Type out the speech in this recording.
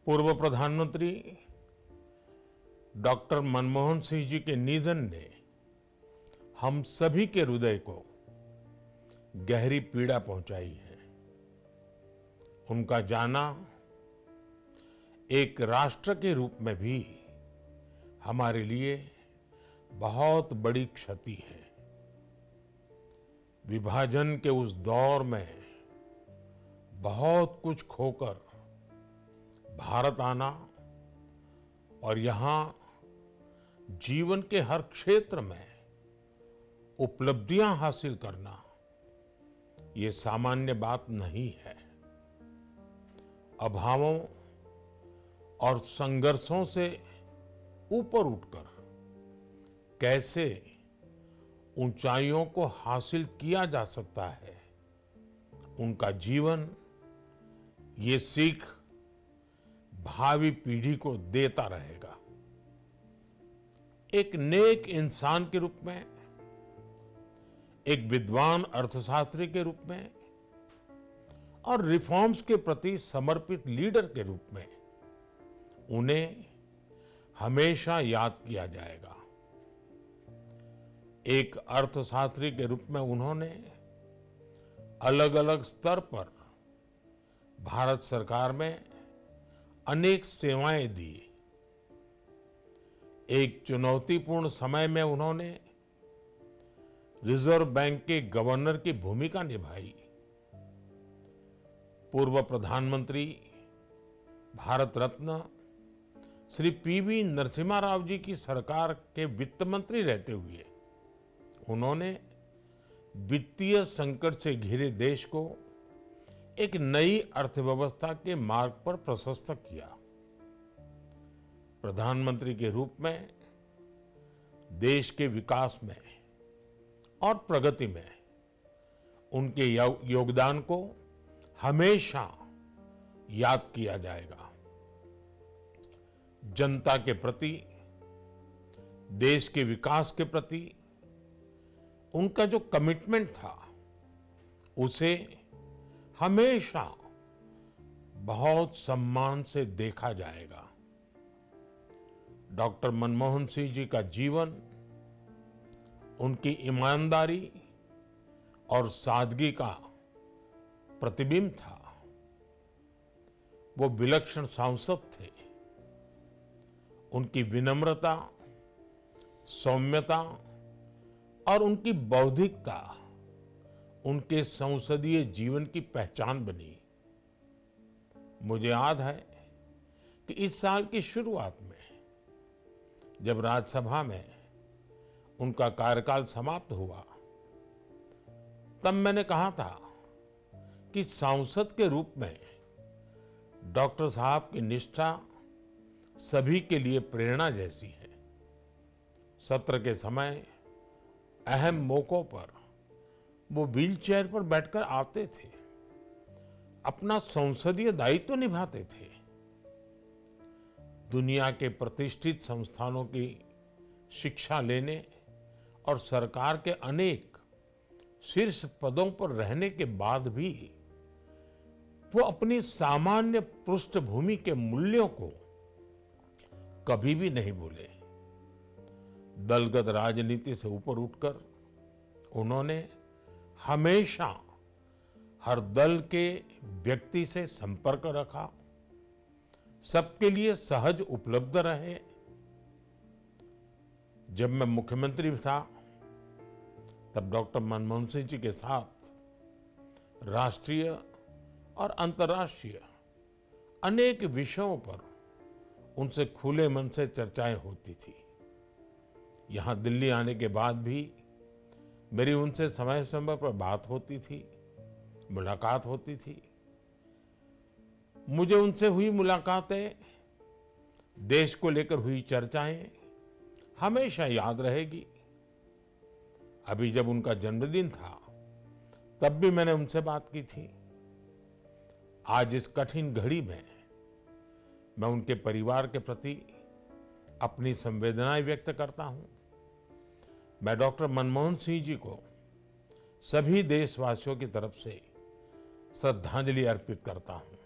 पूर्व प्रधानमंत्री डॉक्टर मनमोहन सिंह जी के निधन ने हम सभी के हृदय को गहरी पीड़ा पहुंचाई है। उनका जाना एक राष्ट्र के रूप में भी हमारे लिए बहुत बड़ी क्षति है। विभाजन के उस दौर में बहुत कुछ खोकर भारत आना और यहाँ जीवन के हर क्षेत्र में उपलब्धियां हासिल करना ये सामान्य बात नहीं है। अभावों और संघर्षों से ऊपर उठकर कैसे ऊंचाइयों को हासिल किया जा सकता है, उनका जीवन ये सीख भावी पीढ़ी को देता रहेगा। एक नेक इंसान के रूप में, एक विद्वान अर्थशास्त्री के रूप में और रिफॉर्म्स के प्रति समर्पित लीडर के रूप में उन्हें हमेशा याद किया जाएगा। एक अर्थशास्त्री के रूप में उन्होंने अलग अलग स्तर पर भारत सरकार में अनेक सेवाएं दी। एक चुनौतीपूर्ण समय में उन्होंने रिजर्व बैंक के गवर्नर की भूमिका निभाई। पूर्व प्रधानमंत्री भारत रत्न श्री पीवी नरसिम्हा राव जी की सरकार के वित्त मंत्री रहते हुए उन्होंने वित्तीय संकट से घिरे देश को एक नई अर्थव्यवस्था के मार्ग पर प्रशस्त किया। प्रधानमंत्री के रूप में देश के विकास में और प्रगति में उनके योगदान को हमेशा याद किया जाएगा। जनता के प्रति, देश के विकास के प्रति उनका जो कमिटमेंट था उसे हमेशा बहुत सम्मान से देखा जाएगा। डॉक्टर मनमोहन सिंह जी का जीवन उनकी ईमानदारी और सादगी का प्रतिबिंब था। वो विलक्षण सांसद थे। उनकी विनम्रता, सौम्यता और उनकी बौद्धिकता उनके संसदीय जीवन की पहचान बनी। मुझे याद है कि इस साल की शुरुआत में जब राज्यसभा में उनका कार्यकाल समाप्त हुआ, तब मैंने कहा था कि सांसद के रूप में डॉक्टर साहब की निष्ठा सभी के लिए प्रेरणा जैसी है। सत्र के समय अहम मौकों पर वो व्हीलचेयर पर बैठकर आते थे, अपना संसदीय दायित्व निभाते थे। दुनिया के प्रतिष्ठित संस्थानों की शिक्षा लेने और सरकार के अनेक शीर्ष पदों पर रहने के बाद भी वो अपनी सामान्य पृष्ठभूमि के मूल्यों को कभी भी नहीं भूले। दलगत राजनीति से ऊपर उठकर उन्होंने हमेशा हर दल के व्यक्ति से संपर्क रखा, सबके लिए सहज उपलब्ध रहे। जब मैं मुख्यमंत्री था तब डॉक्टर मनमोहन सिंह जी के साथ राष्ट्रीय और अंतर्राष्ट्रीय अनेक विषयों पर उनसे खुले मन से चर्चाएं होती थी। यहाँ दिल्ली आने के बाद भी मेरी उनसे समय समय पर बात होती थी, मुलाकात होती थी। मुझे उनसे हुई मुलाकातें, देश को लेकर हुई चर्चाएं हमेशा याद रहेगी। अभी जब उनका जन्मदिन था तब भी मैंने उनसे बात की थी। आज इस कठिन घड़ी में मैं उनके परिवार के प्रति अपनी संवेदनाएं व्यक्त करता हूं। मैं डॉक्टर मनमोहन सिंह जी को सभी देशवासियों की तरफ से श्रद्धांजलि अर्पित करता हूं।